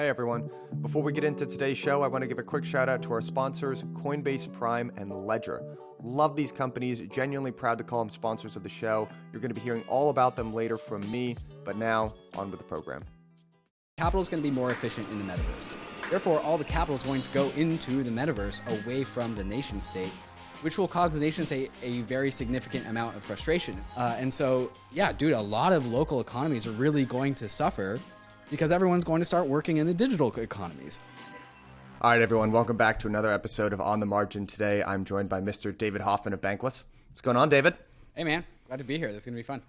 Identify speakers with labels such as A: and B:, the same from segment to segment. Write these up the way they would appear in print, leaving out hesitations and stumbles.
A: Hey everyone. Before we get into today's show, I want to give a quick shout out to our sponsors, Coinbase Prime and Ledger. Love these companies, genuinely proud to call them sponsors of the show. You're going to be hearing all about them later from me, but now, on with the program.
B: Capital is going to be more efficient in the metaverse. Therefore, all the capital is going to go into the metaverse away from the nation state, which will cause the nation state a very significant amount of frustration. And so, yeah, dude, a lot of local economies are really going to suffer because everyone's going to start working in the digital economies.
A: All right, everyone, welcome back to another episode of On the Margin. Today, I'm joined by Mr. David Hoffman of Bankless. What's going on, David?
B: Hey, man. Glad to be here. This is going to be fun.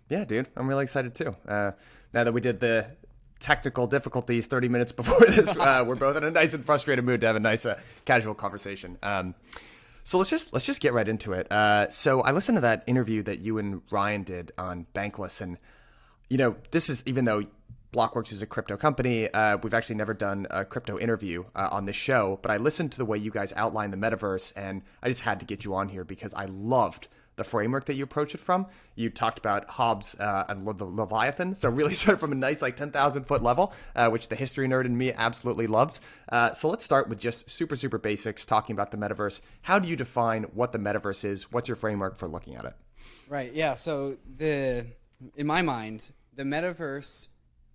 A: Yeah, dude. I'm really excited, too. Now that we did the technical difficulties 30 minutes before this, we're both in a nice and frustrated mood to have a nice casual conversation. So let's just get right into it. So I listened to that interview that you and Ryan did on Bankless, and you know, this is, even though Blockworks is a crypto company, we've actually never done a crypto interview on this show, but I listened to the way you guys outlined the metaverse, and I just had to get you on here because I loved the framework that you approach it from. You talked about Hobbes and the Leviathan, so really started from a nice 10,000 foot level, which the history nerd in me absolutely loves. So let's start with just super basics, talking about the metaverse. How do you define what the metaverse is? What's your framework for looking at it?
B: Right, yeah, so in my mind, the metaverse,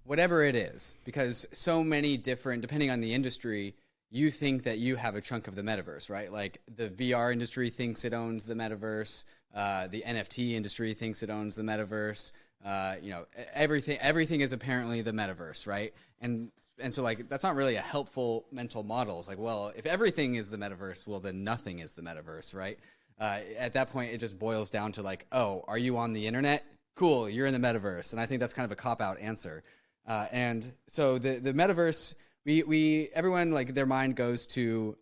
B: whatever it is, because so many different, depending on the industry, you think that you have a chunk of the metaverse, right? Like the VR industry thinks it owns the metaverse. The NFT industry thinks it owns the metaverse. Everything is apparently the metaverse, right? And so that's not really a helpful mental model. It's like, well, if everything is the metaverse, well, then nothing is the metaverse, right? At that point, it just boils down to oh, are you on the internet? Cool, you're in the metaverse. And I think that's kind of a cop-out answer. And so the metaverse, everyone, their mind goes to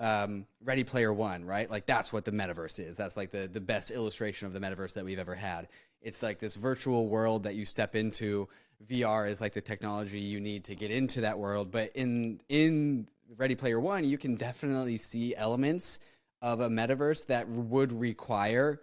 B: Ready Player One, right? That's what the metaverse is. That's the best illustration of the metaverse that we've ever had. It's this virtual world that you step into. VR is the technology you need to get into that world. But in Ready Player One, you can definitely see elements of a metaverse that would require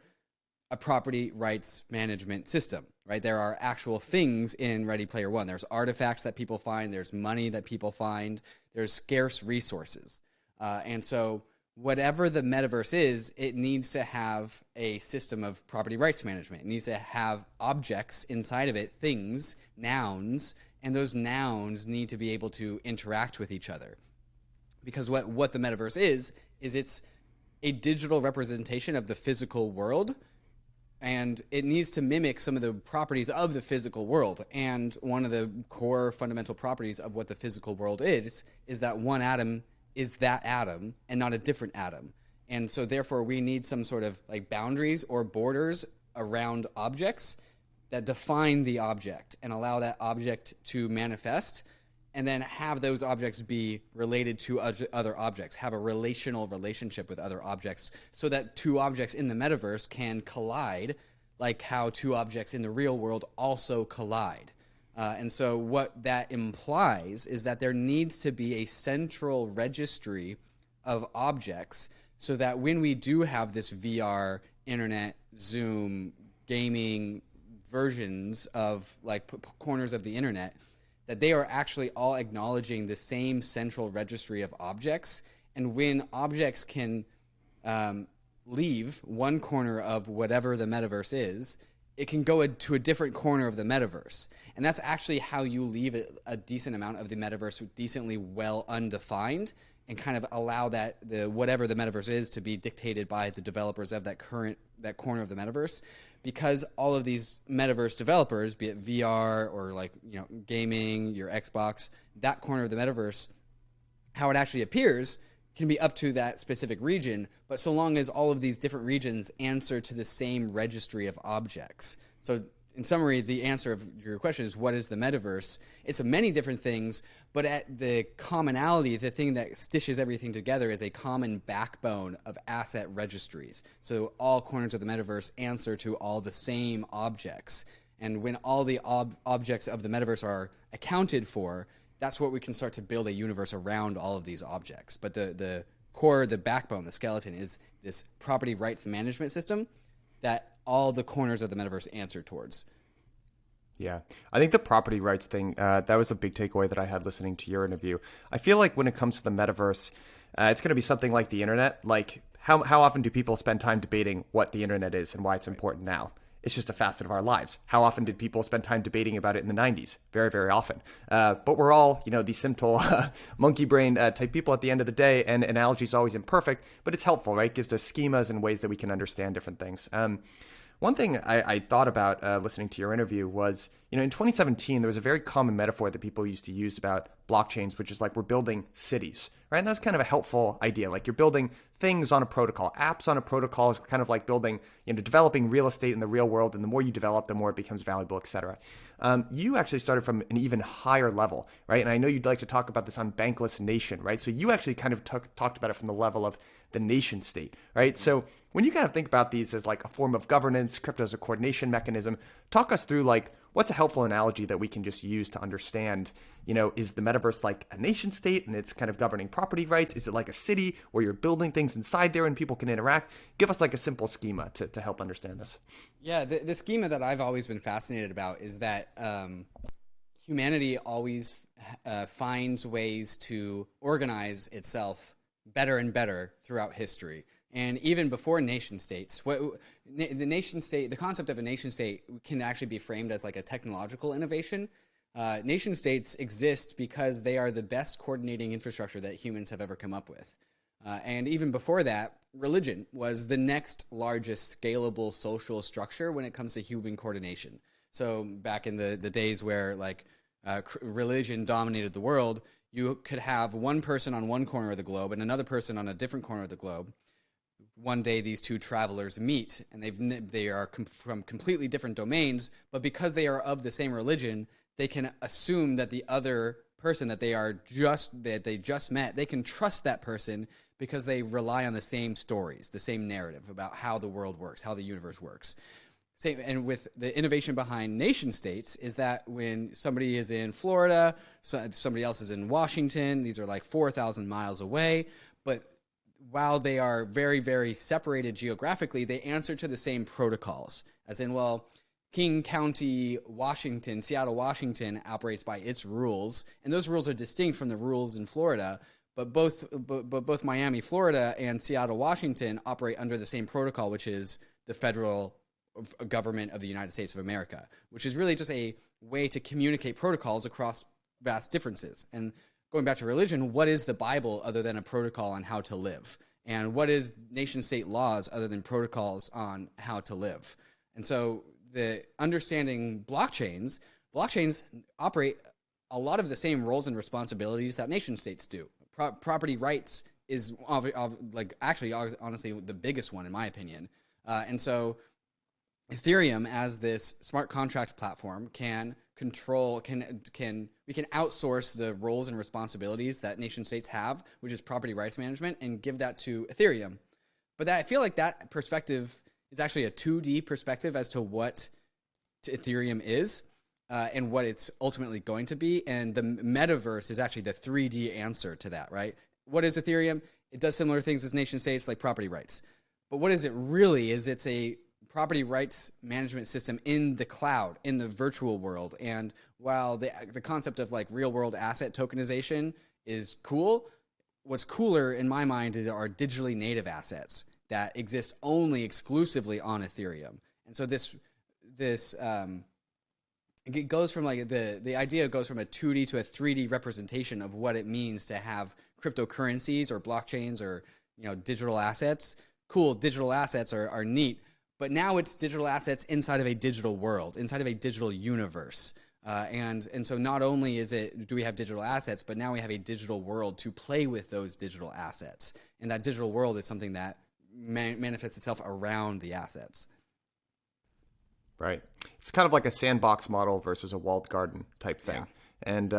B: a property rights management system, right? There are actual things in Ready Player One. There's artifacts that people find. There's money that people find. There's scarce resources. And so whatever the metaverse is, it needs to have a system of property rights management. It needs to have objects inside of it, things, nouns, and those nouns need to be able to interact with each other. Because what the metaverse is it's a digital representation of the physical world, and it needs to mimic some of the properties of the physical world. And one of the core fundamental properties of what the physical world is that one atom is that atom and not a different atom. And so therefore we need some sort of boundaries or borders around objects that define the object and allow that object to manifest, and then have those objects be related to other objects, have a relationship with other objects, so that two objects in the metaverse can collide like how two objects in the real world also collide. And so what that implies is that there needs to be a central registry of objects so that when we do have this VR, internet, Zoom, gaming versions of corners of the internet, that they are actually all acknowledging the same central registry of objects. And when objects can leave one corner of whatever the metaverse is, it can go to a different corner of the metaverse. And that's actually how you leave a decent amount of the metaverse decently well undefined, and kind of allow that whatever the metaverse is to be dictated by the developers of that corner of the metaverse. Because all of these metaverse developers, be it VR or gaming, your Xbox, that corner of the metaverse, how it actually appears can be up to that specific region, but so long as all of these different regions answer to the same registry of objects. So in summary, the answer of your question is, what is the metaverse? It's many different things, but at the commonality, the thing that stitches everything together is a common backbone of asset registries. So all corners of the metaverse answer to all the same objects. And when all the objects of the metaverse are accounted for, that's what we can start to build a universe around all of these objects. But the core, the backbone, the skeleton is this property rights management system that all the corners of the metaverse answer towards.
A: Yeah, I think the property rights thing, that was a big takeaway that I had listening to your interview. I feel like when it comes to the metaverse, it's going to be something like the internet. Like, how often do people spend time debating what the internet is and why it's important now? It's just a facet of our lives. How often did people spend time debating about it in the 90s? Very, very often. But we're all, these simple monkey brain type people at the end of the day, and analogy is always imperfect, but it's helpful, right? It gives us schemas and ways that we can understand different things. One thing I thought about listening to your interview was, in 2017, there was a very common metaphor that people used to use about blockchains, which is like we're building cities, right? And that's kind of a helpful idea. Like you're building things on a protocol. Apps on a protocol is kind of like building, developing real estate in the real world. And the more you develop, the more it becomes valuable, et cetera. You actually started from an even higher level, right? And I know you'd like to talk about this on Bankless Nation, right? So you actually kind of talked about it from the level of the nation state, right? So when you kind of think about these as like a form of governance, crypto as a coordination mechanism, talk us through like what's a helpful analogy that we can just use to understand, is the metaverse like a nation state and it's kind of governing property rights? Is it like a city where you're building things inside there and people can interact? Give us like a simple schema to help understand this.
B: Yeah, the schema that I've always been fascinated about is that humanity always finds ways to organize itself better and better throughout history. And even before nation states, the concept of a nation state can actually be framed as like a technological innovation. Nation states exist because they are the best coordinating infrastructure that humans have ever come up with. And even before that, religion was the next largest scalable social structure when it comes to human coordination. So back in the days where religion dominated the world, you could have one person on one corner of the globe and another person on a different corner of the globe. One day these two travelers meet and they are from completely different domains, but because they are of the same religion, they can assume that the other person that they just met, they can trust that person because they rely on the same stories, the same narrative about how the world works, how the universe works. And with the innovation behind nation states is that when somebody is in Florida, somebody else is in Washington, these are like 4,000 miles away, but while they are very, very separated geographically, they answer to the same protocols. As in, King County, Washington, Seattle, Washington operates by its rules, and those rules are distinct from the rules in Florida. But both Miami, Florida, and Seattle, Washington operate under the same protocol, which is the federal government of the United States of America, which is really just a way to communicate protocols across vast differences. And going back to religion, what is the Bible other than a protocol on how to live? And what is nation-state laws other than protocols on how to live? And so the understanding blockchains operate a lot of the same roles and responsibilities that nation-states do. Property rights is honestly the biggest one in my opinion. And so Ethereum as this smart contract platform can outsource the roles and responsibilities that nation states have, which is property rights management, and give that to Ethereum. But I feel like that perspective is actually a 2D perspective as to what Ethereum is and what it's ultimately going to be. And the metaverse is actually the 3D answer to that, right? What is Ethereum? It does similar things as nation states like property rights. But what is it really is it's a property rights management system in the cloud, in the virtual world. And while the concept of like real world asset tokenization is cool, what's cooler in my mind are digitally native assets that exist only exclusively on Ethereum. And so it goes from like the idea goes from a 2D to a 3D representation of what it means to have cryptocurrencies or blockchains or digital assets. Cool, digital assets are neat. But now it's digital assets inside of a digital world, inside of a digital universe. And so not only do we have digital assets, but now we have a digital world to play with those digital assets. And that digital world is something that manifests itself around the assets.
A: Right. It's kind of like a sandbox model versus a walled garden type thing.
B: Yeah.
A: And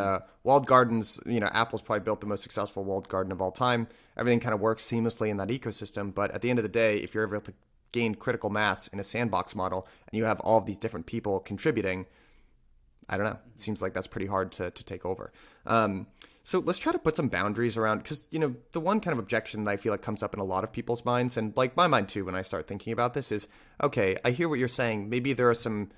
A: walled gardens, Apple's probably built the most successful walled garden of all time. Everything kind of works seamlessly in that ecosystem. But at the end of the day, if you're able to gain critical mass in a sandbox model and you have all of these different people contributing, I don't know. It seems like that's pretty hard to take over. So let's try to put some boundaries around, because, the one kind of objection that I feel like comes up in a lot of people's minds, and like my mind too, when I start thinking about this is, okay, I hear what you're saying. Maybe there are some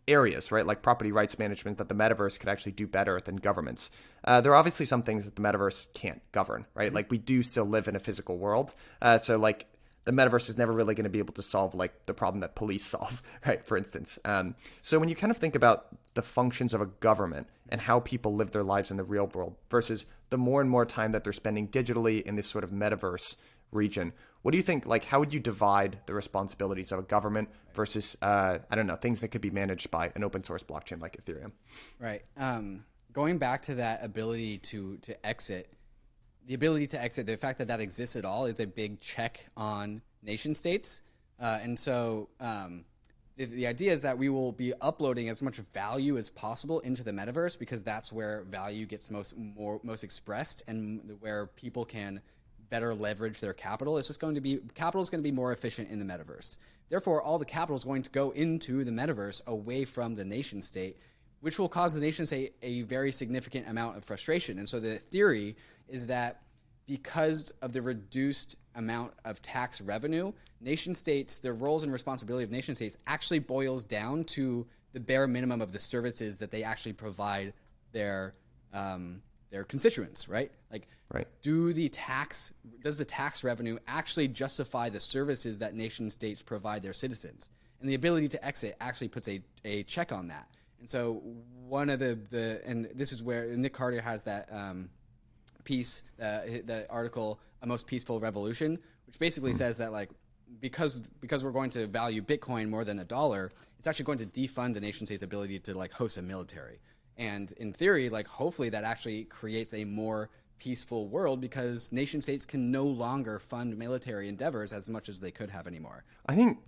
A: areas, right, like property rights management, that the metaverse could actually do better than governments. There are obviously some things that the metaverse can't govern, right? Like we do still live in a physical world. So like the metaverse is never really going to be able to solve like the problem that police solve, right? For instance. So when you kind of think about the functions of a government and how people live their lives in the real world versus the more and more time that they're spending digitally in this sort of metaverse region, what do you think, like, how would you divide the responsibilities of a government versus, I don't know, things that could be managed by an open source blockchain like Ethereum?
B: Right. Going back to that ability to exit, the fact that that exists at all is a big check on nation states. And so the idea is that we will be uploading as much value as possible into the metaverse, because that's where value gets most expressed and where people can better leverage their capital. It's just going to be, capital is going to be more efficient in the metaverse. Therefore, all the capital is going to go into the metaverse away from the nation state, which will cause the nation state a very significant amount of frustration. And so the theory is that because of the reduced amount of tax revenue, nation states, their roles and responsibility of nation states actually boils down to the bare minimum of the services that they actually provide their constituents, right? Like,
A: right.
B: Does the tax revenue actually justify the services that nation states provide their citizens? And the ability to exit actually puts a check on that. And so one of and this is where Nick Carter has that piece, the article, A Most Peaceful Revolution, which basically says that, like, because we're going to value Bitcoin more than $1, it's actually going to defund the nation state's ability to like host a military. And in theory, like, hopefully that actually creates a more peaceful world, because nation states can no longer fund military endeavors as much as they could have anymore.
A: I think,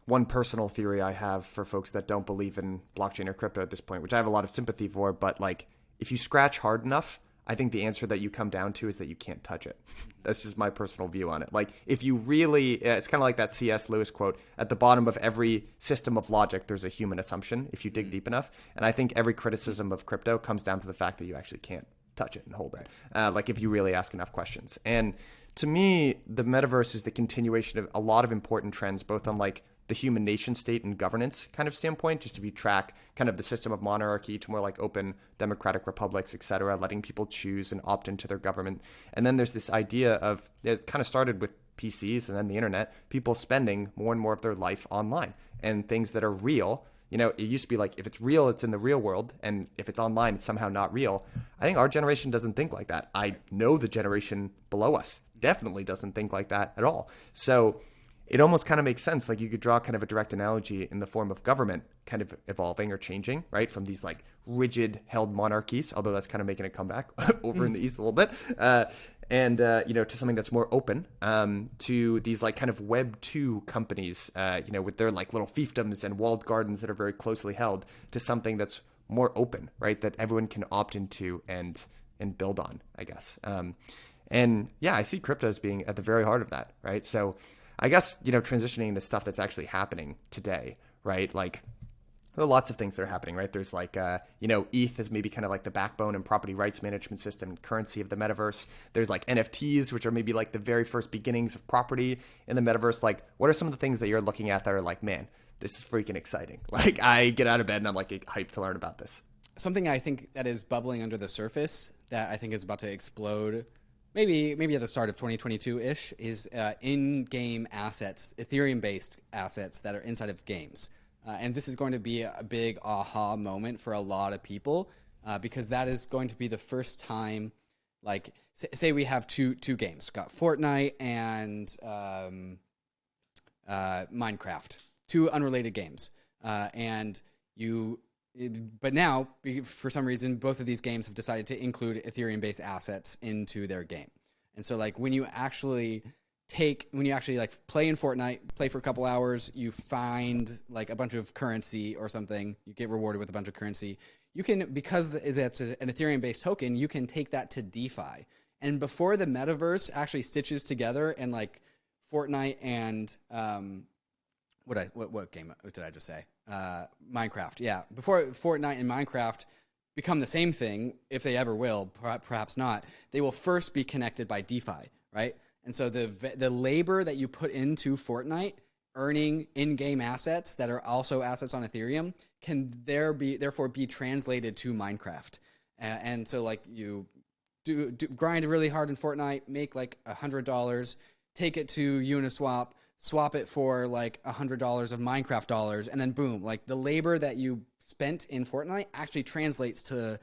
A: one personal theory I have for folks that don't believe in blockchain or crypto at this point, which I have a lot of sympathy for, but like, if you scratch hard enough, I think the answer that you come down to is that you can't touch it. That's just my personal view on it. Like, if you really, it's kind of like that C.S. Lewis quote, at the bottom of every system of logic, there's a human assumption if you dig deep enough. And I think every criticism of crypto comes down to the fact that you actually can't touch it and hold it. Like, if you really ask enough questions. And to me, the metaverse is the continuation of a lot of important trends, both on like the human nation state and governance kind of standpoint, just if you track kind of the system of monarchy to more like open democratic republics, et cetera, letting people choose and opt into their government. And then there's this idea of, it kind of started with PCs and then the internet, people spending more and more of their life online, and things that are real. It used to be like, if it's real, it's in the real world, and if it's online, it's somehow not real. I think our generation doesn't think like that. I know the generation below us definitely doesn't think like that at all. So it almost kind of makes sense. Like, you could draw kind of a direct analogy in the form of government kind of evolving or changing, right? From these like rigid held monarchies, although that's kind of making a comeback over in the East a little bit. To something that's more open, to these like kind of Web 2 companies, with their like little fiefdoms and walled gardens that are very closely held, to something that's more open, right? That everyone can opt into and build on, I guess. I see crypto as being at the very heart of that, right? So I guess, transitioning into stuff that's actually happening today, right? Like, there are lots of things that are happening, right? There's like, ETH is maybe kind of like the backbone and property rights management system and currency of the metaverse. There's like NFTs, which are maybe like the very first beginnings of property in the metaverse. Like, what are some of the things that you're looking at that are like, man, this is freaking exciting? Like, I get out of bed and I'm like hyped to learn about this.
B: Something I think that is bubbling under the surface that I think is about to explode, maybe at the start of 2022-ish, is in-game assets, Ethereum-based assets that are inside of games. And this is going to be a big aha moment for a lot of people, because that is going to be the first time, like, say we have two games. We've got Fortnite and Minecraft, two unrelated games. But now, for some reason, both of these games have decided to include Ethereum-based assets into their game. And so, like, when you actually like play in Fortnite, play for a couple hours, you find like a bunch of currency or something, you get rewarded with a bunch of currency. You can, because that's an Ethereum-based token, you can take that to DeFi. And before the metaverse actually stitches together and like Fortnite and what game did I just say? Minecraft. Yeah. Before Fortnite and Minecraft become the same thing, if they ever will, perhaps not, they will first be connected by DeFi, right? And so the labor that you put into Fortnite earning in-game assets that are also assets on Ethereum can therefore be translated to Minecraft. And so like you do grind really hard in Fortnite, make like $100, take it to Uniswap, swap it for like $100 of Minecraft dollars, and then boom, like the labor that you spent in Fortnite actually translates to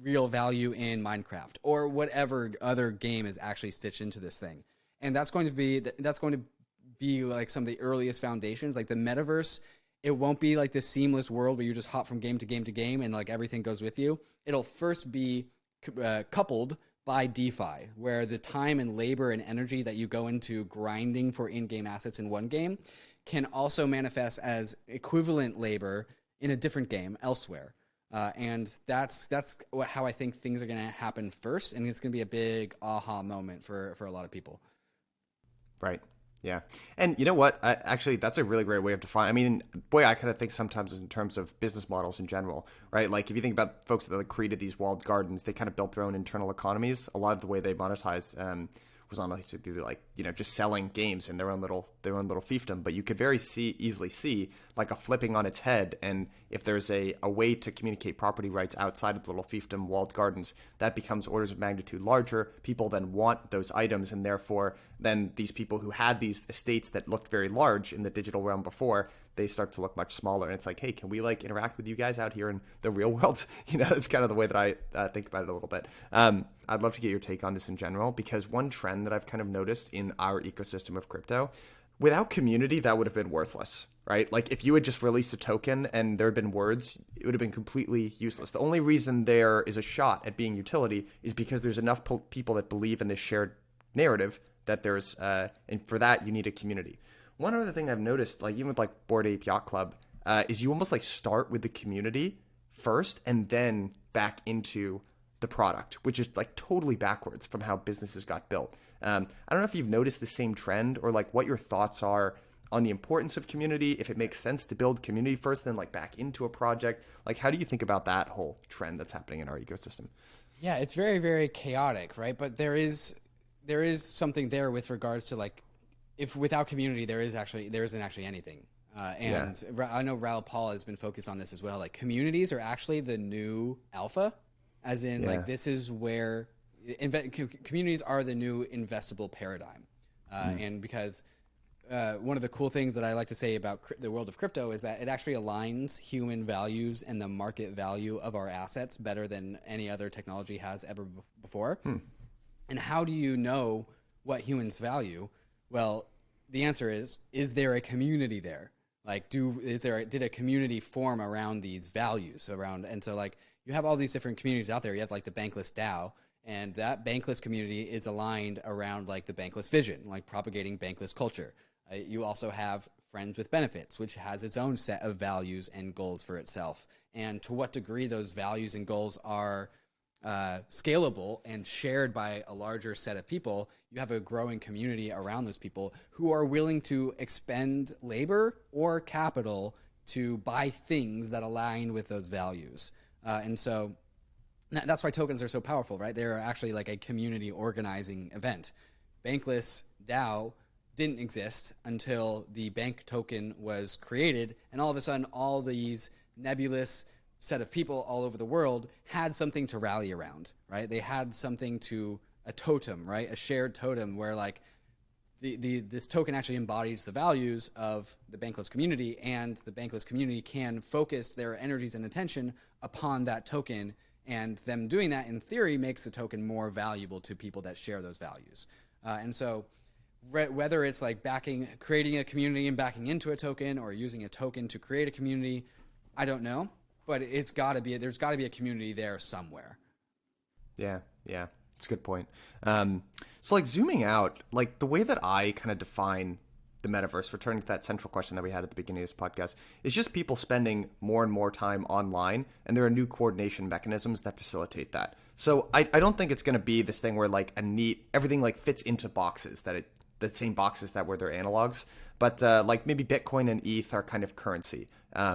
B: real value in Minecraft or whatever other game is actually stitched into this thing. And that's going to be like some of the earliest foundations. Like the metaverse, it won't be like this seamless world where you just hop from game to game to game and like everything goes with you. It'll first be coupled by DeFi, where the time and labor and energy that you go into grinding for in-game assets in one game can also manifest as equivalent labor in a different game elsewhere. And that's how I think things are going to happen first. And it's going to be a big aha moment for a lot of people.
A: Right. Yeah. And you know what? Actually, that's a really great way of defining. I mean, boy, I kind of think sometimes in terms of business models in general, right? Like if you think about folks that like created these walled gardens, they kind of built their own internal economies. A lot of the way they monetized was on like to do like, you know, just selling games in their own little fiefdom. But you could very easily see like a flipping on its head. And if there's a way to communicate property rights outside of the little fiefdom walled gardens, that becomes orders of magnitude larger. People then want those items, and therefore then these people who had these estates that looked very large in the digital realm before, they start to look much smaller. And it's like, hey, can we like interact with you guys out here in the real world? You know, it's kind of the way that I think about it a little bit. I'd love to get your take on this in general, because one trend that I've kind of noticed in our ecosystem of crypto, without community, that would have been worthless, right? Like if you had just released a token and there had been words, it would have been completely useless. The only reason there is a shot at being utility is because there's enough people that believe in this shared narrative that there's, and for that you need a community. One other thing I've noticed, like even with like Bored Ape Yacht Club, is you almost like start with the community first and then back into the product, which is like totally backwards from how businesses got built. I don't know if you've noticed the same trend, or like what your thoughts are on the importance of community, if it makes sense to build community first, then like back into a project. Like, how do you think about that whole trend that's happening in our ecosystem?
B: Yeah, it's very, very chaotic, right? But there is something there with regards to like, if without community, there isn't actually anything. And yeah. I know Raoul Paul has been focused on this as well. Like communities are actually the new alpha, as in like this is where communities are the new investable paradigm. And because one of the cool things that I like to say about the world of crypto is that it actually aligns human values and the market value of our assets better than any other technology has ever before. And how do you know what humans value? Well, the answer is there a community there? Like, did a community form around these values and so like you have all these different communities out there. You have like the Bankless DAO, and that Bankless community is aligned around like the Bankless vision, like propagating Bankless culture. You also have Friends with Benefits, which has its own set of values and goals for itself. And to what degree those values and goals are scalable and shared by a larger set of people, you have a growing community around those people who are willing to expend labor or capital to buy things that align with those values. And so that's why tokens are so powerful, right? They're actually like a community organizing event. Bankless DAO didn't exist until the bank token was created, and all of a sudden all these nebulous set of people all over the world had something to rally around, right? They had something a totem, right? A shared totem where like this token actually embodies the values of the Bankless community, and the Bankless community can focus their energies and attention upon that token, and them doing that in theory makes the token more valuable to people that share those values. And so whether it's like creating a community and backing into a token, or using a token to create a community, I don't know. But there's got to be a community there somewhere. Yeah.
A: It's a good point. So like zooming out, like the way that I kind of define the metaverse, returning to that central question that we had at the beginning of this podcast, is just people spending more and more time online, and there are new coordination mechanisms that facilitate that. So I don't think it's going to be this thing where like everything like fits into boxes that it the same boxes that were their analogs. But like maybe Bitcoin and ETH are kind of currency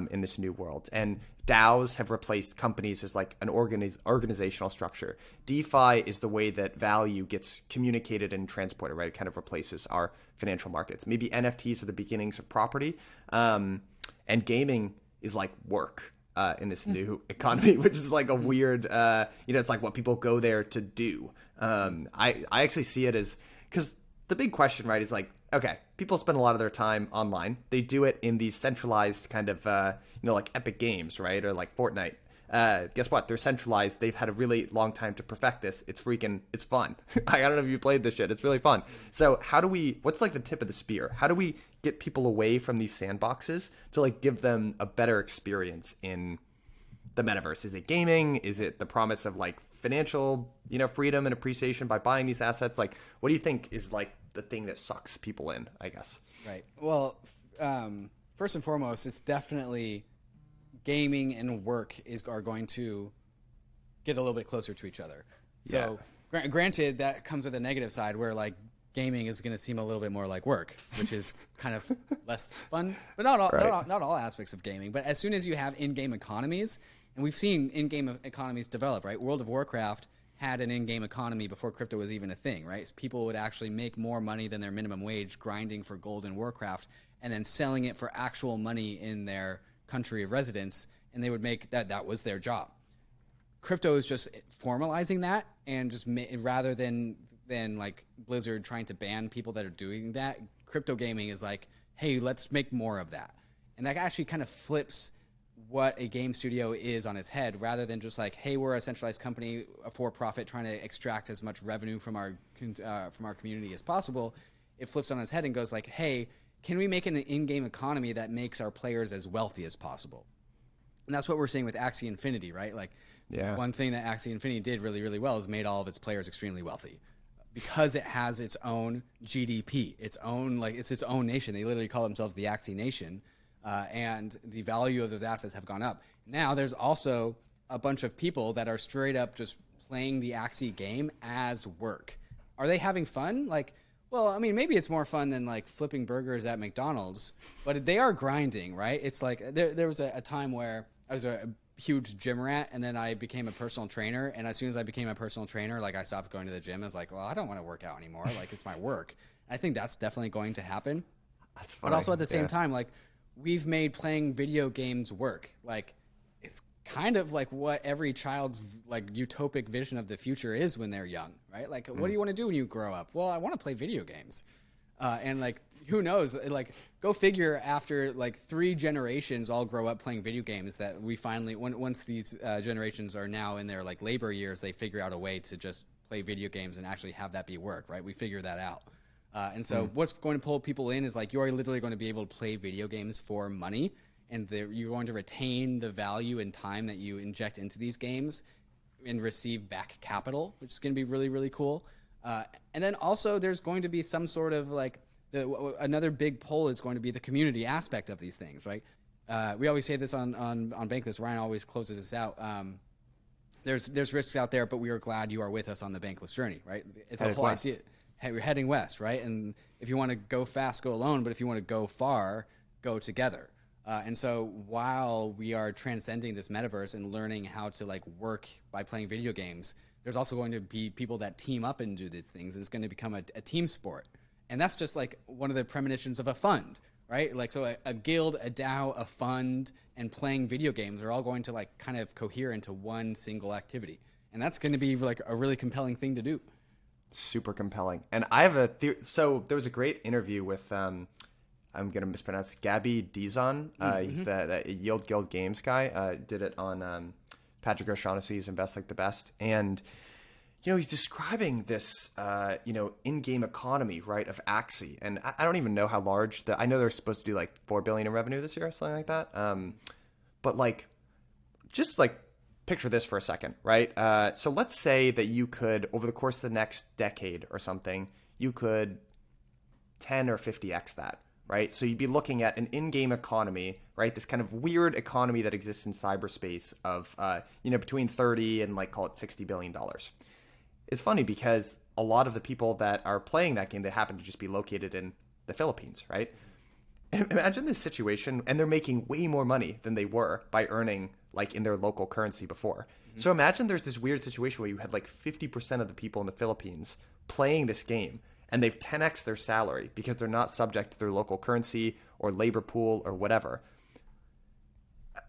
A: in this new world. And DAOs have replaced companies as like an organizational structure. DeFi is the way that value gets communicated and transported, right? It kind of replaces our financial markets. Maybe NFTs are the beginnings of property. And gaming is like work in this new economy, which is like a weird, it's like what people go there to do. I actually see it as, because the big question, right, is like, okay, people spend a lot of their time online. They do it in these centralized kind of, like Epic Games, right? Or like Fortnite. Guess what? They're centralized. They've had a really long time to perfect this. It's fun. I don't know if you played this shit. It's really fun. So what's like the tip of the spear? How do we get people away from these sandboxes to like give them a better experience in the metaverse? Is it gaming? Is it the promise of like financial, freedom and appreciation by buying these assets? Like, what do you think is like the thing that sucks people in, I guess?
B: Right. Well, first and foremost, it's definitely gaming and work are going to get a little bit closer to each other. So granted, that comes with a negative side where like gaming is going to seem a little bit more like work, which is kind of less fun, but not all aspects of gaming. But as soon as you have in-game economies, and we've seen in-game economies develop, right? World of Warcraft had an in-game economy before crypto was even a thing, right? So people would actually make more money than their minimum wage grinding for gold in Warcraft and then selling it for actual money in their country of residence, and they would make that was their job. Crypto is just formalizing that, and just rather than like Blizzard trying to ban people that are doing that, crypto gaming is like, hey, let's make more of that. And that actually kind of flips what a game studio is on its head, rather than just like, hey, we're a centralized company, a for-profit trying to extract as much revenue from our community as possible. It flips on its head and goes like, hey, can we make an in-game economy that makes our players as wealthy as possible? And that's what we're seeing with Axie Infinity, right? Like, one thing that Axie Infinity did really, really well is made all of its players extremely wealthy because it has its own GDP, it's its own nation. They literally call themselves the Axie Nation. And the value of those assets have gone up. Now there's also a bunch of people that are straight up just playing the Axie game as work. Are they having fun? Like, well, I mean, maybe it's more fun than like flipping burgers at McDonald's, but they are grinding, right? It's like there was a time where I was a huge gym rat, and then I became a personal trainer. And as soon as I became a personal trainer, like I stopped going to the gym. I was like, well, I don't want to work out anymore. Like, it's my work. I think that's definitely going to happen.
A: That's funny.
B: But also at the same time, like, we've made playing video games work. Like, it's kind of like what every child's like utopic vision of the future is when they're young, right? Like, what do you want to do when you grow up? Well, I want to play video games. And like, who knows? Like, go figure, after like 3 generations all grow up playing video games, that we finally, once these generations are now in their like labor years, they figure out a way to just play video games and actually have that be work, right? We figure that out. And so what's going to pull people in is like, you are literally going to be able to play video games for money, and you're going to retain the value and time that you inject into these games and receive back capital, which is going to be really, really cool. And then also there's going to be some sort of like, another big pull is going to be the community aspect of these things, right? We always say this on Bankless. Ryan always closes this out. There's risks out there, but we are glad you are with us on the Bankless journey, right? It's the whole idea. Hey, we're heading west, right? And if you want to go fast, go alone. But if you want to go far, go together. And so while we are transcending this metaverse and learning how to like work by playing video games, there's also going to be people that team up and do these things. It's going to become a team sport. And that's just like one of the premonitions of a fund, right? Like, so a guild, a DAO, a fund, and playing video games are all going to like kind of cohere into one single activity. And that's going to be like a really compelling thing to do.
A: Super compelling. And I have a theory. So there was a great interview with, I'm going to mispronounce, Gabby Dizon. He's the Yield Guild Games guy. Did it on Patrick O'Shaughnessy's Invest Like the Best. And, he's describing this, in-game economy, right, of Axie. And I don't even know how large I know they're supposed to do like $4 billion in revenue this year or something like that. But like, just like, picture this for a second, right? So let's say that you could, over the course of the next decade or something, you could 10 or 50x that, right? So you'd be looking at an in-game economy, right? This kind of weird economy that exists in cyberspace of, between 30 and like, call it $60 billion. it's funny because a lot of the people that are playing that game, they happen to just be located in the Philippines, right? Imagine this situation, and they're making way more money than they were by earning like in their local currency before. So imagine there's this weird situation where you had like 50% of the people in the Philippines playing this game, and they've 10x their salary because they're not subject to their local currency or labor pool or whatever.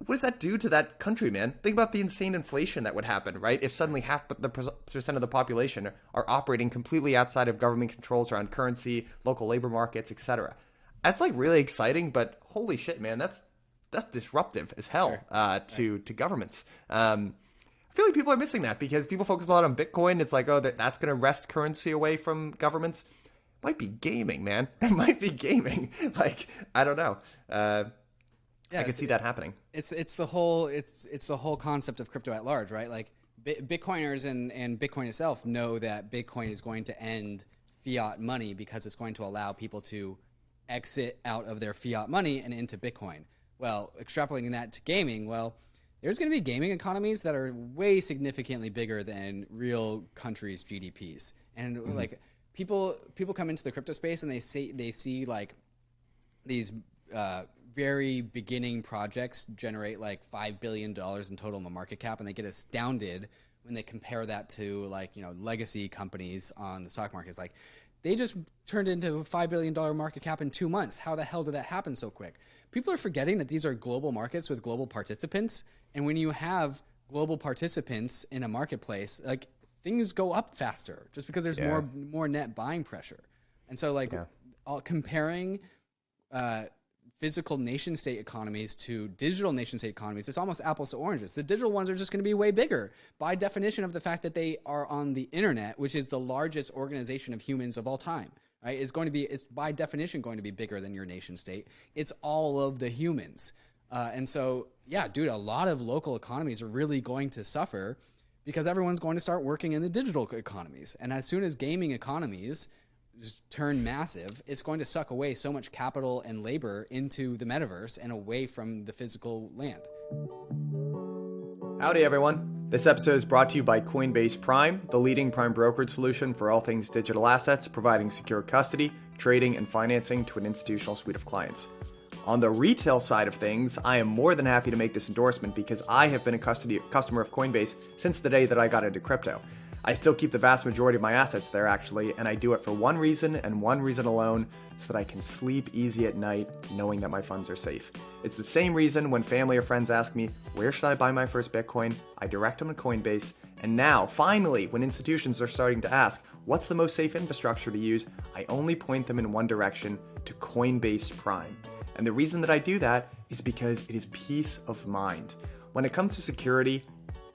A: What does that do to that country, man? Think about the insane inflation that would happen, right? If suddenly half the percent of the population are operating completely outside of government controls around currency, local labor markets, etc. That's like really exciting, but holy shit, man, that's disruptive as hell to governments. I feel like people are missing that because people focus a lot on Bitcoin. It's like, oh, that's going to wrest currency away from governments. Might be gaming, man. It might be gaming. Like, I don't know. I could see that happening.
B: It's the whole concept of crypto at large, right? Like Bitcoiners and Bitcoin itself know that Bitcoin is going to end fiat money because it's going to allow people to exit out of their fiat money and into Bitcoin. Well, extrapolating that to gaming, well, there's going to be gaming economies that are way significantly bigger than real countries' GDPs. And like people come into the crypto space and they see like these very beginning projects generate like $5 billion in total market cap, and they get astounded when they compare that to like, you know, legacy companies on the stock market. It's like, they just turned into a $5 billion market cap in 2 months. How the hell did that happen so quick? People are forgetting that these are global markets with global participants. And when you have global participants in a marketplace, like things go up faster just because there's more net buying pressure. And so like comparing physical nation state economies to digital nation state economies, it's almost apples to oranges. The digital ones are just going to be way bigger by definition of the fact that they are on the internet, which is the largest organization of humans of all time, right? It's by definition going to be bigger than your nation state. It's all of the humans. And so, yeah, dude, a lot of local economies are really going to suffer because everyone's going to start working in the digital economies. And as soon as gaming economies just turn massive, it's going to suck away so much capital and labor into the metaverse and away from the physical land.
A: Howdy, everyone. This episode is brought to you by Coinbase Prime, the leading prime brokerage solution for all things digital assets, providing secure custody, trading, and financing to an institutional suite of clients. On the retail side of things, I am more than happy to make this endorsement because I have been a customer of Coinbase since the day that I got into crypto. I still keep the vast majority of my assets there, actually, and I do it for one reason and one reason alone, so that I can sleep easy at night knowing that my funds are safe. It's the same reason when family or friends ask me, where should I buy my first Bitcoin? I direct them to Coinbase, and now, finally, when institutions are starting to ask, what's the most safe infrastructure to use? I only point them in one direction, to Coinbase Prime. And the reason that I do that is because it is peace of mind. When it comes to security,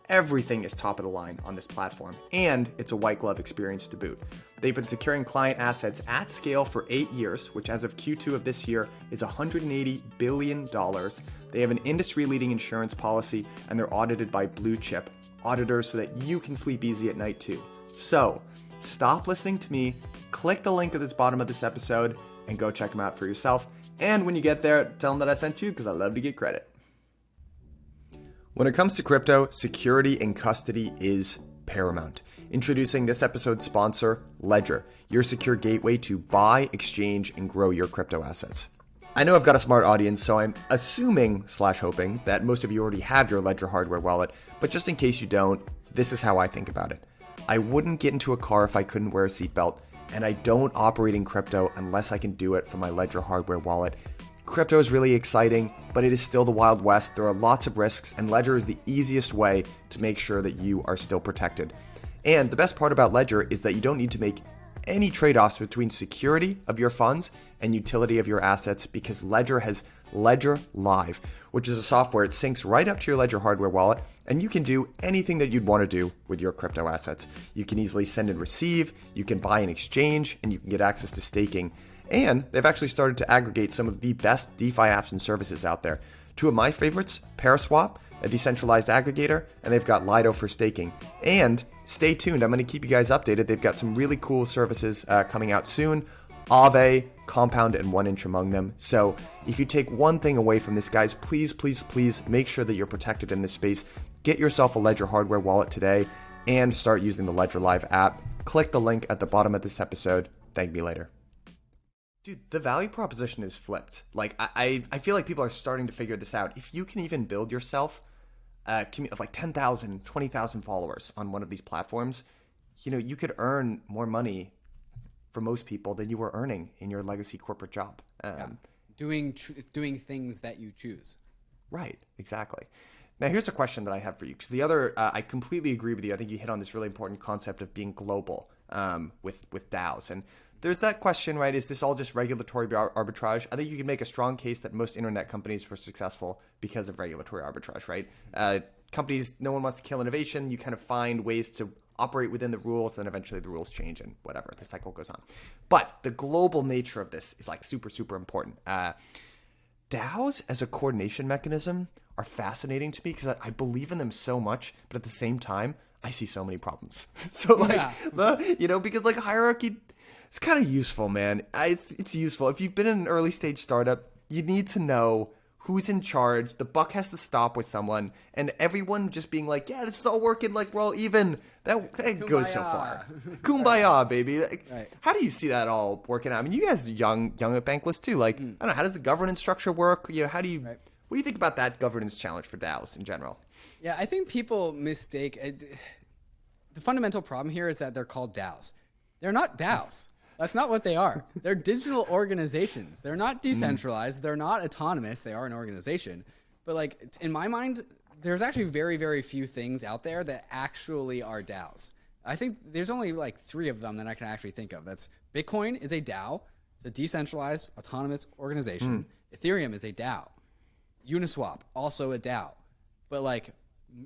A: everything is top of the line on this platform, and it's a white glove experience to boot. They've been securing client assets at scale for 8 years, which as of Q2 of this year is $180 billion. They have an industry-leading insurance policy, and they're audited by blue chip auditors so that you can sleep easy at night too. So, stop listening to me, click the link at the bottom of this episode, and go check them out for yourself. And when you get there, tell them that I sent you because I love to get credit. When it comes to crypto, security and custody is paramount. Introducing this episode's sponsor, Ledger, your secure gateway to buy, exchange, and grow your crypto assets. I know I've got a smart audience, so I'm assuming/hoping that most of you already have your Ledger hardware wallet, but just in case you don't, this is how I think about it. I wouldn't get into a car if I couldn't wear a seatbelt, and I don't operate in crypto unless I can do it from my Ledger hardware wallet. Crypto is really exciting, but it is still the Wild West. There are lots of risks, and Ledger is the easiest way to make sure that you are still protected. And the best part about Ledger is that you don't need to make any trade-offs between security of your funds and utility of your assets because Ledger has Ledger Live, which is a software. It syncs right up to your Ledger hardware wallet, and you can do anything that you'd want to do with your crypto assets. You can easily send and receive, you can buy and exchange, and you can get access to staking. And they've actually started to aggregate some of the best DeFi apps and services out there. Two of my favorites, Paraswap, a decentralized aggregator, and they've got Lido for staking. And stay tuned, I'm going to keep you guys updated. They've got some really cool services coming out soon. Aave, Compound, and 1inch among them. So if you take one thing away from this, guys, please, please, please make sure that you're protected in this space. Get yourself a Ledger hardware wallet today. and start using the Ledger Live app. Click the link at the bottom of this episode. Thank me later. Dude, the value proposition is flipped. Like, I feel like people are starting to figure this out. If you can even build yourself a community of like 10,000, 20,000 followers on one of these platforms, you know, you could earn more money for most people than you were earning in your legacy corporate job.
B: Doing things that you choose.
A: Right, exactly. Now, here's a question that I have for you, because the other, I completely agree with you. I think you hit on this really important concept of being global with DAOs. And there's that question, right? Is this all just regulatory arbitrage? I think you can make a strong case that most internet companies were successful because of regulatory arbitrage, right? Companies, no one wants to kill innovation. You kind of find ways to operate within the rules, and eventually the rules change and whatever, the cycle goes on. But the global nature of this is like super, super important. DAOs as a coordination mechanism are fascinating to me because I believe in them so much, but at the same time, I see so many problems. So like, because like hierarchy, it's kind of useful, man. It's useful. If you've been in an early stage startup, you need to know who's in charge. The buck has to stop with someone, and everyone just being like, yeah, this is all working, like we're all even. That goes so far. Kumbaya, baby. Like, how do you see that all working out? I mean, you guys are young at Bankless too. Like, I don't know, how does the governance structure work? You know, how do you? Right. What do you think about that governance challenge for DAOs in general?
B: Yeah, I think people mistake the fundamental problem here is that they're called DAOs. They're not DAOs. That's not what they are. They're digital organizations. They're not decentralized. They're not autonomous. They are an organization. But like, in my mind, there's actually very, very few things out there that actually are DAOs. I think there's only like 3 of them that I can actually think of. That's Bitcoin is a DAO. It's a decentralized autonomous organization. Ethereum is a DAO. Uniswap, also a DAO. But like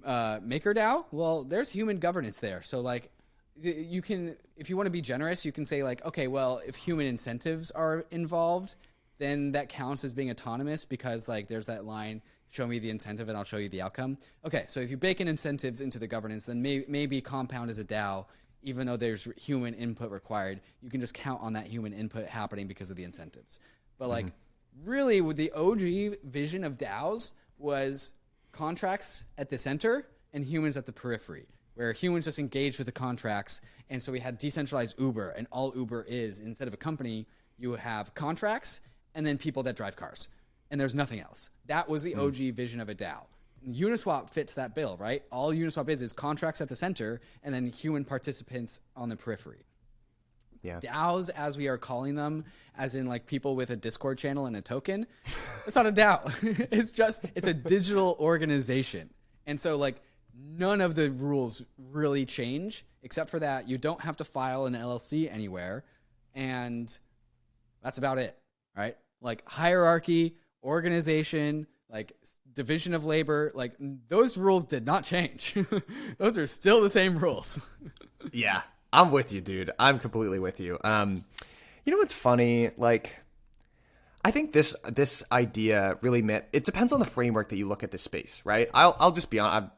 B: MakerDAO, well, there's human governance there. So like, you can, if you want to be generous, you can say like, okay, well, if human incentives are involved, then that counts as being autonomous because like there's that line, show me the incentive and I'll show you the outcome. Okay, so if you bake in incentives into the governance, then maybe Compound is a DAO, even though there's human input required. You can just count on that human input happening because of the incentives. But like, really, with the OG vision of DAOs was contracts at the center and humans at the periphery, where humans just engage with the contracts. And so we had decentralized Uber, and all Uber is, instead of a company, you have contracts and then people that drive cars. And there's nothing else. That was the OG vision of a DAO. Uniswap fits that bill, right? All Uniswap is contracts at the center and then human participants on the periphery. Yeah. DAOs, as we are calling them, as in like people with a Discord channel and a token, it's not a DAO. It's a digital organization. And so like, none of the rules really change, except for that you don't have to file an LLC anywhere, and that's about it, right? Like hierarchy, organization, like division of labor, like those rules did not change. Those are still the same rules.
A: Yeah, I'm with you, dude. I'm completely with you. You know what's funny? Like, I think this idea really meant, it depends on the framework that you look at this space, right? I'll just be honest.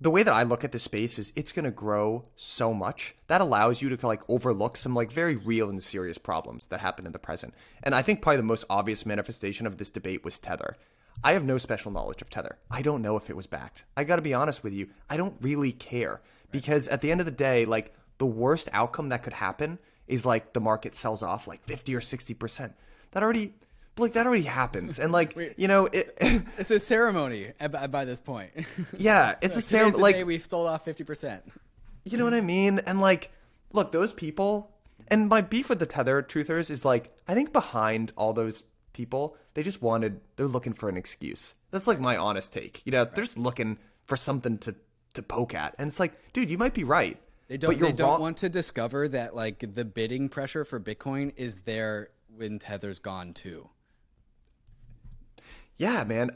A: The way that I look at this space is it's going to grow so much that allows you to like overlook some like very real and serious problems that happen in the present. And I think probably the most obvious manifestation of this debate was Tether. I have no special knowledge of Tether. I don't know if it was backed. I got to be honest with you. I don't really care because at the end of the day, like the worst outcome that could happen is like the market sells off like 50 or 60%. That already happens. And like, you know,
B: it's a ceremony by this point.
A: Yeah, it's a ceremony. Like
B: we've stole off 50%.
A: You know what I mean? And like, look, those people, and my beef with the Tether truthers is like, I think behind all those people, they're looking for an excuse. That's like my honest take. You know, they're just looking for something to poke at. And it's like, dude, you might be right.
B: They don't want to discover that like the bidding pressure for Bitcoin is there when Tether's gone too.
A: Yeah, man.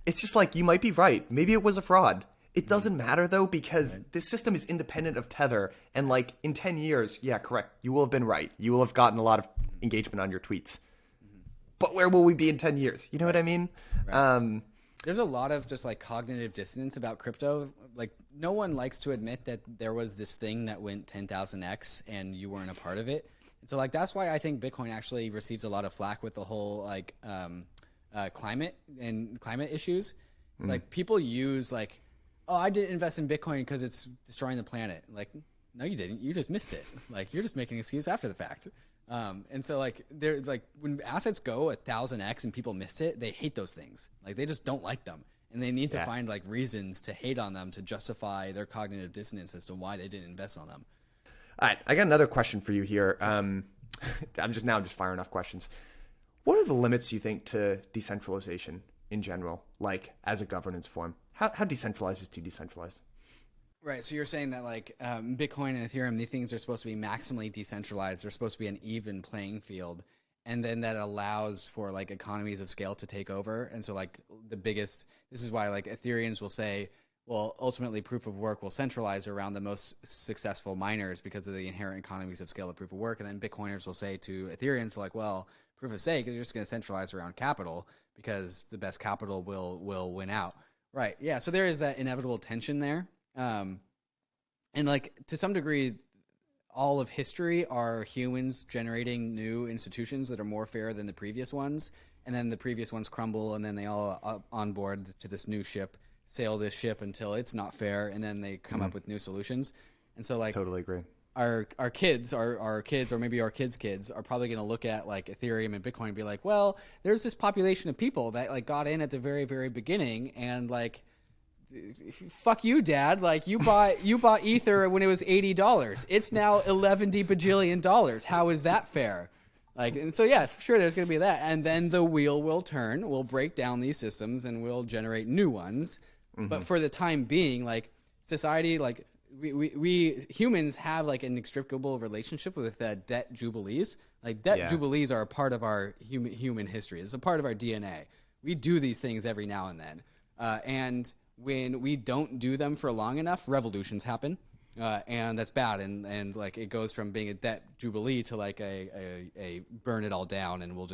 A: It's just like, you might be right. Maybe it was a fraud. It doesn't matter though, because this system is independent of Tether. And like in 10 years, yeah, correct. You will have been right. You will have gotten a lot of engagement on your tweets. But where will we be in 10 years? You know what I mean? Right.
B: There's a lot of just like cognitive dissonance about crypto. Like no one likes to admit that there was this thing that went 10,000x and you weren't a part of it. And so like, that's why I think Bitcoin actually receives a lot of flack with the whole like, climate issues. Like people use like oh, I didn't invest in Bitcoin because it's destroying the planet. Like, no, you didn't. You just missed it. Like, you're just making an excuse after the fact. And so like they're like when assets go 1,000x and people miss it, they hate those things. Like they just don't like them. And they need to find like reasons to hate on them to justify their cognitive dissonance as to why they didn't invest on them.
A: All right, I got another question for you here. I'm just firing off questions. What are the limits you think to decentralization in general, like as a governance form? How decentralized is too decentralized?
B: Right. So you're saying that like Bitcoin and Ethereum, these things are supposed to be maximally decentralized. They're supposed to be an even playing field. And then that allows for like economies of scale to take over. And so like this is why like Ethereans will say, well, ultimately proof of work will centralize around the most successful miners because of the inherent economies of scale of proof of work. And then Bitcoiners will say to Ethereans like, well, proof of stake is just going to centralize around capital because the best capital will win out. Right. Yeah. So there is that inevitable tension there. And like to some degree, all of history are humans generating new institutions that are more fair than the previous ones. And then the previous ones crumble and then they all on board to this new ship, sail this ship until it's not fair. And then they come up with new solutions. And so like,
A: totally agree.
B: Our kids, or maybe our kids are probably going to look at like Ethereum and Bitcoin and be like, well, there's this population of people that like got in at the very, very beginning and like, fuck you, Dad. Like you bought Ether when it was $80. It's now $11 bajillion. How is that fair? Like, and so yeah, sure, there's going to be that, and then the wheel will turn. We'll break down these systems and we'll generate new ones. But for the time being, like society, like we humans have like an inextricable relationship with debt jubilees. Like debt jubilees are a part of our human history. It's a part of our DNA. We do these things every now and then, and when we don't do them for long enough, revolutions happen, and that's bad. And like it goes from being a debt jubilee to like a burn it all down, and we'll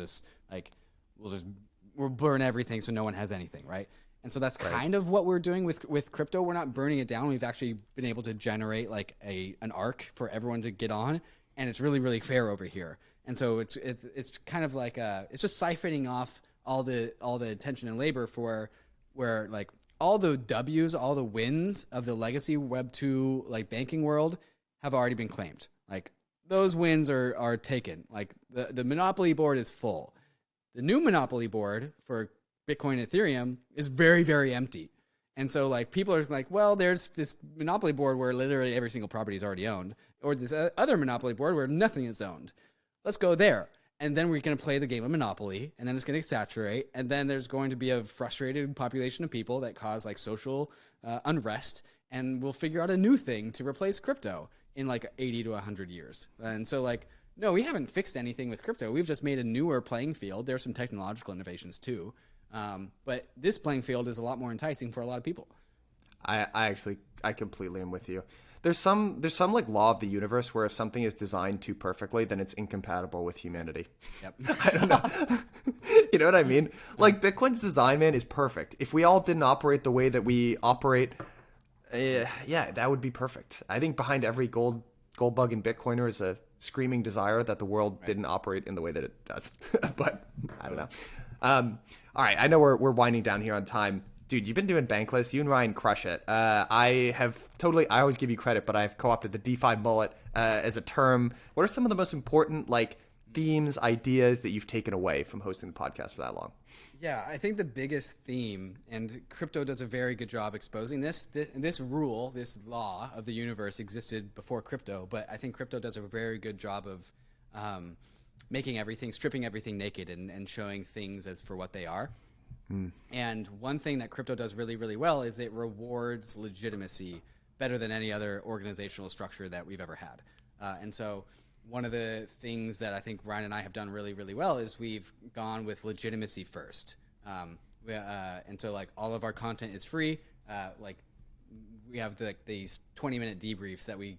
B: burn everything so no one has anything, right? And so that's kind of what we're doing with crypto. We're not burning it down. We've actually been able to generate like an arc for everyone to get on, and it's really, really fair over here. And so it's kind of like it's just siphoning off all the attention and labor for where like all the W's, all the wins of the legacy Web 2 like banking world have already been claimed. Like those wins are taken. Like the monopoly board is full. The new monopoly board for Bitcoin and Ethereum is very, very empty. And so like people are like, well, there's this monopoly board where literally every single property is already owned, or this other monopoly board where nothing is owned. Let's go there. And then we're going to play the game of Monopoly, and then it's going to saturate, and then there's going to be a frustrated population of people that cause like social unrest, and we'll figure out a new thing to replace crypto in like 80 to 100 years. And so like, no, we haven't fixed anything with crypto. We've just made a newer playing field. There's some technological innovations too, but this playing field is a lot more enticing for a lot of people.
A: I completely am with you. There's some like law of the universe where if something is designed too perfectly, then it's incompatible with humanity.
B: Yep.
A: I don't know. You know what I mean? Like Bitcoin's design, man, is perfect. If we all didn't operate the way that we operate, that would be perfect. I think behind every gold bug in Bitcoiner is a screaming desire that the world didn't operate in the way that it does. But I don't know. All right, I know we're winding down here on time. Dude, you've been doing Bankless. You and Ryan crush it. I always give you credit, but I've co-opted the DeFi mullet as a term. What are some of the most important like themes, ideas that you've taken away from hosting the podcast for that long?
B: Yeah, I think the biggest theme, and crypto does a very good job exposing this rule, this law of the universe existed before crypto, but I think crypto does a very good job of stripping everything naked and showing things as for what they are. And one thing that crypto does really, really well is it rewards legitimacy better than any other organizational structure that we've ever had. And so one of the things that I think Ryan and I have done really, really well is we've gone with legitimacy first. And so like all of our content is free. Like we have these 20-minute debriefs that we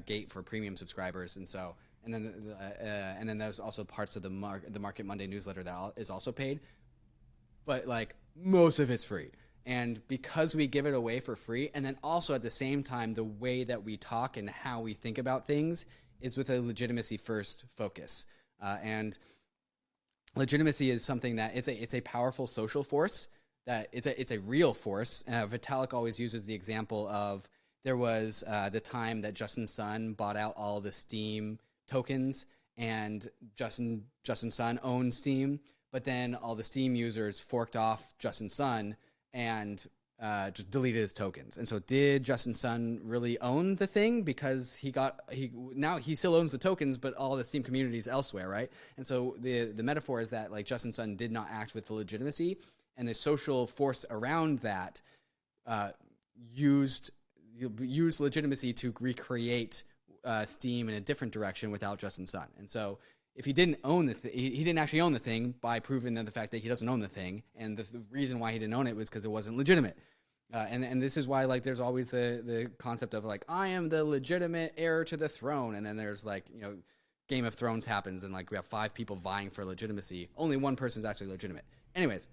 B: gate for premium subscribers. And so, and then there's also parts of the Market Monday newsletter that is also paid. But like most of it's free. And because we give it away for free, and then also at the same time, the way that we talk and how we think about things is with a legitimacy first focus. And legitimacy is something that it's a powerful social force that it's a real force. Vitalik always uses the example of there was the time that Justin Sun bought out all the Steam tokens, and Justin Sun owned Steam, but then all the Steam users forked off Justin Sun and just deleted his tokens. And so did Justin Sun really own the thing? Because now he still owns the tokens, but all the Steam community is elsewhere, right? And so the metaphor is that like Justin Sun did not act with the legitimacy, and the social force around that used legitimacy to recreate Steam in a different direction without Justin Sun. And so if he didn't own he didn't actually own the thing by proving that the fact that he doesn't own the thing, and the reason why he didn't own it was because it wasn't legitimate. And this is why like there's always the concept of like, I am the legitimate heir to the throne, and then there's like, you know, Game of Thrones happens and like we have 5 people vying for legitimacy, only one person's actually legitimate. Anyways,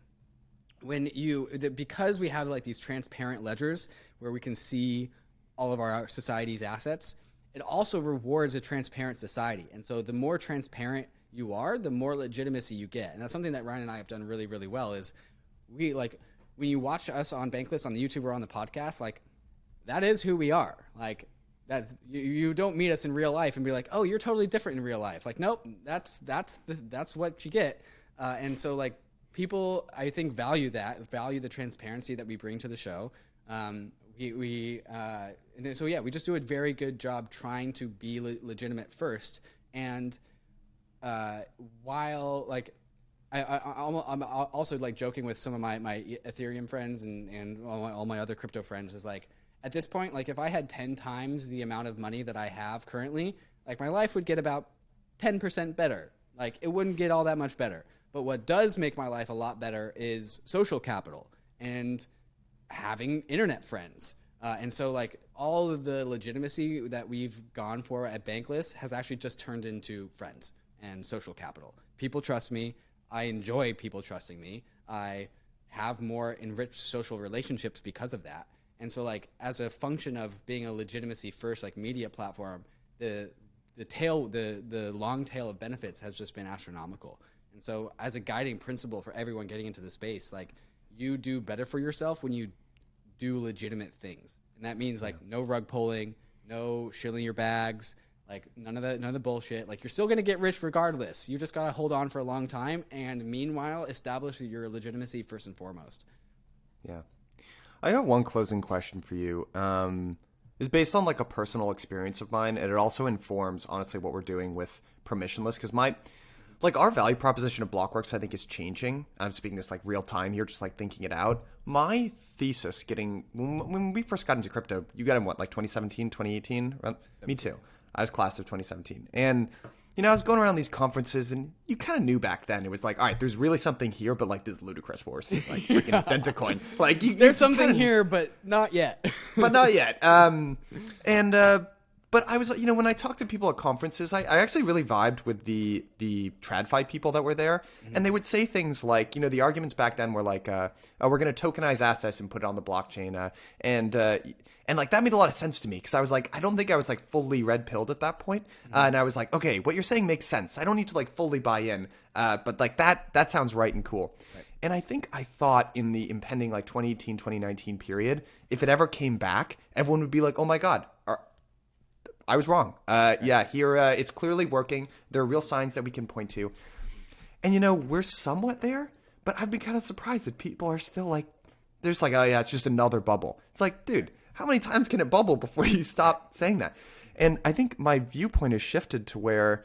B: because we have like these transparent ledgers where we can see all of our society's assets, it also rewards a transparent society. And so the more transparent you are, the more legitimacy you get. And that's something that Ryan and I have done really, really well is we like, when you watch us on Bankless, on the YouTube or on the podcast, like that is who we are. Like that you don't meet us in real life and be like, oh, you're totally different in real life. Like, nope, that's what you get. And so like people, I think, value the transparency that we bring to the show. And so yeah, we just do a very good job trying to be legitimate first. And while like I'm also like joking with some of my Ethereum friends and all my other crypto friends is like, at this point, like if I had 10 times the amount of money that I have currently, like my life would get about 10% better. Like it wouldn't get all that much better. But what does make my life a lot better is social capital and having internet friends. And so like all of the legitimacy that we've gone for at Bankless has actually just turned into friends and social capital. People trust me. I enjoy people trusting me. I have more enriched social relationships because of that. And so like as a function of being a legitimacy first like media platform, the long tail of benefits has just been astronomical. And so as a guiding principle for everyone getting into the space, like you do better for yourself when you do legitimate things. And that means like no rug pulling, no shilling your bags, like none of the bullshit. Like you're still going to get rich regardless. You just got to hold on for a long time. And meanwhile, establish your legitimacy first and foremost.
A: Yeah. I got one closing question for you. It's based on like a personal experience of mine. And it also informs honestly what we're doing with permissionless. Cause our value proposition of Blockworks, I think, is changing. I'm speaking this like real time here, just like thinking it out. My thesis when we first got into crypto, you got in what, like 2017, 2018? Me too. I was class of 2017. And, you know, I was going around these conferences and you kind of knew back then. It was like, all right, there's really something here, but like this ludicrous horse, like freaking Dentacoin. Like
B: there's something here, but not yet.
A: But not yet. But I was, you know, when I talked to people at conferences, I actually really vibed with the TradFi people that were there. Mm-hmm. And they would say things like, you know, the arguments back then were like, we're going to tokenize assets and put it on the blockchain. And like that made a lot of sense to me because I was like, I don't think I was like fully red pilled at that point. Mm-hmm. And I was like, okay, what you're saying makes sense. I don't need to like fully buy in. But like that sounds right and cool. Right. And I thought in the impending like 2018, 2019 period, if it ever came back, everyone would be like, oh my God, I was wrong. Yeah, here it's clearly working. There are real signs that we can point to. And, you know, we're somewhat there, but I've been kind of surprised that people are still like, they're just like, oh, yeah, it's just another bubble. It's like, dude, how many times can it bubble before you stop saying that? And I think my viewpoint has shifted to where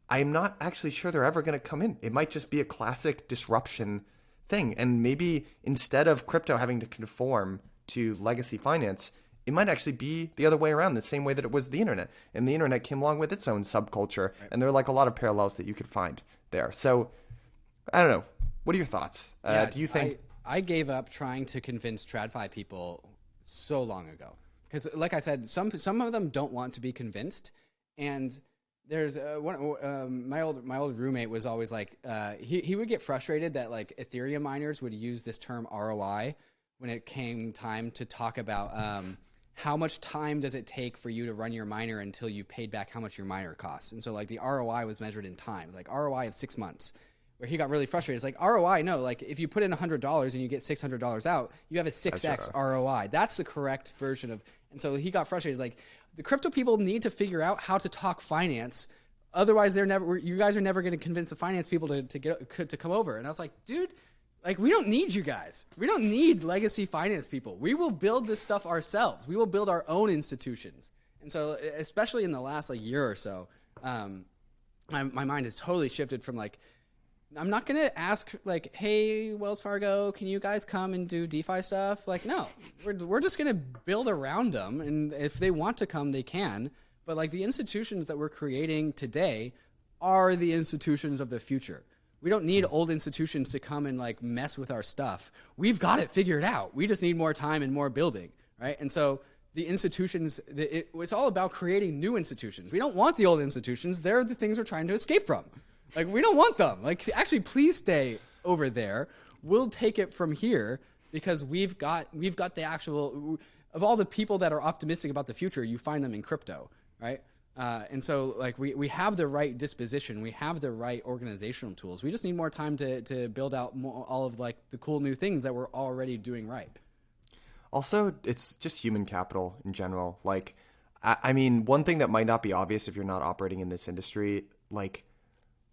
A: I'm not actually sure they're ever going to come in. It might just be a classic disruption thing. And maybe instead of crypto having to conform to legacy finance, it might actually be the other way around, the same way that it was the internet. And the internet came along with its own subculture. Right. And there are like a lot of parallels that you could find there. So I don't know. What are your thoughts? Do you think...
B: I gave up trying to convince TradFi people so long ago. Because like I said, some of them don't want to be convinced. And there's my old roommate was always like, he would get frustrated that like Ethereum miners would use this term ROI when it came time to talk about... how much time does it take for you to run your miner until you paid back how much your miner costs? And so like the ROI was measured in time, like ROI of 6 months, where he got really frustrated. It's like ROI, no, like if you put in $100 and you get $600 out, you have a 6x ROI. That's the correct version of, and so he got frustrated. He's like, the crypto people need to figure out how to talk finance. Otherwise, you guys are never going to convince the finance people to come over. And I was like, dude, like, we don't need you guys. We don't need legacy finance people. We will build this stuff ourselves. We will build our own institutions. And so, especially in the last like year or so, my mind has totally shifted from like, I'm not going to ask like, hey, Wells Fargo, can you guys come and do DeFi stuff? Like, no, we're just going to build around them. And if they want to come, they can. But like the institutions that we're creating today are the institutions of the future. We don't need old institutions to come and like mess with our stuff. We've got it figured out. We just need more time and more building, right? And so the institutions, it's all about creating new institutions. We don't want the old institutions. They're the things we're trying to escape from. Like, we don't want them. Like, actually, please stay over there. We'll take it from here because we've got the actual, of all the people that are optimistic about the future, you find them in crypto, right? And so, like, we have the right disposition. We have the right organizational tools. We just need more time to build out all of, like, the cool new things that we're already doing right.
A: Also, it's just human capital in general. Like, I mean, one thing that might not be obvious if you're not operating in this industry, like,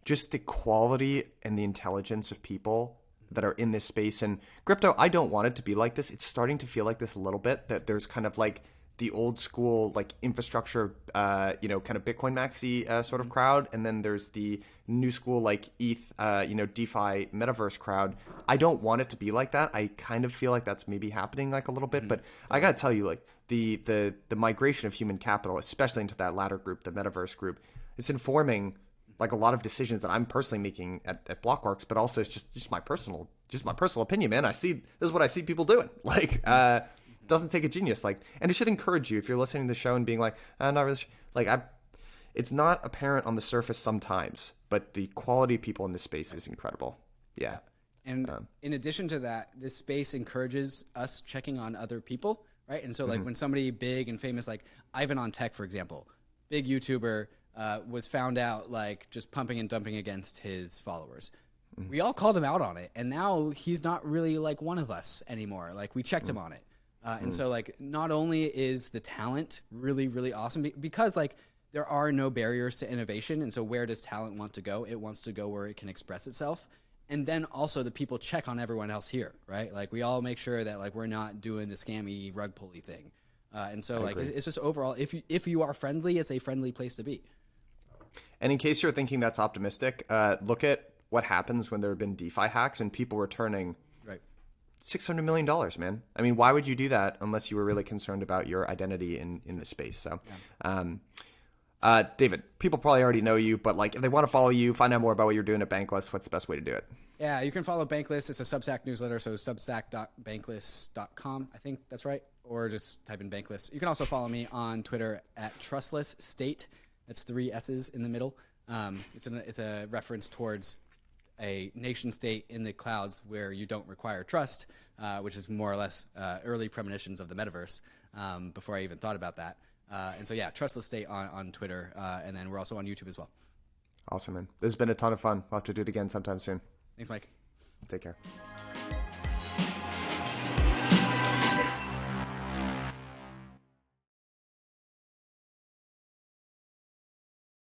A: just the quality and the intelligence of people that are in this space. And crypto, I don't want it to be like this. It's starting to feel like this a little bit, that there's kind of like the old school, like infrastructure, kind of Bitcoin maxi sort of crowd. And then there's the new school, like ETH, DeFi Metaverse crowd. I don't want it to be like that. I kind of feel like that's maybe happening like a little bit, but I got to tell you, like the migration of human capital, especially into that latter group, the Metaverse group, it's informing like a lot of decisions that I'm personally making at Blockworks, but also it's just my personal opinion, man. This is what I see people doing. Like, doesn't take a genius. Like, and it should encourage you if you're listening to the show and being like, not really, it's not apparent on the surface sometimes, but the quality of people in this space is incredible. Yeah.
B: And in addition to that, this space encourages us checking on other people, right? And so like when somebody big and famous, like Ivan on Tech, for example, big YouTuber, was found out like just pumping and dumping against his followers. We all called him out on it, and now he's not really like one of us anymore. Like, we checked him on it. And so like not only is the talent really, really awesome, because like there are no barriers to innovation. And so where does talent want to go? It wants to go where it can express itself. And then also the people check on everyone else here, right? Like, we all make sure that like we're not doing the scammy rug pulley thing. And so like it's just overall, if you are friendly, it's a friendly place to be.
A: And in case you're thinking that's optimistic, look at what happens when there have been DeFi hacks and people returning $600 million, man. I mean, why would you do that unless you were really concerned about your identity in the space? So, David, people probably already know you, but like if they want to follow you, find out more about what you're doing at Bankless, what's the best way to do it?
B: Yeah, you can follow Bankless. It's a Substack newsletter, so substack.bankless.com. I think that's right. Or just type in Bankless. You can also follow me on Twitter at Trustless State. That's 3 S's in the middle. It's a reference towards a nation state in the clouds where you don't require trust, which is more or less early premonitions of the metaverse before I even thought about that. And so, yeah, Trustless State on Twitter. And then we're also on YouTube as well.
A: Awesome, man. This has been a ton of fun. We'll have to do it again sometime soon.
B: Thanks, Mike.
A: Take care.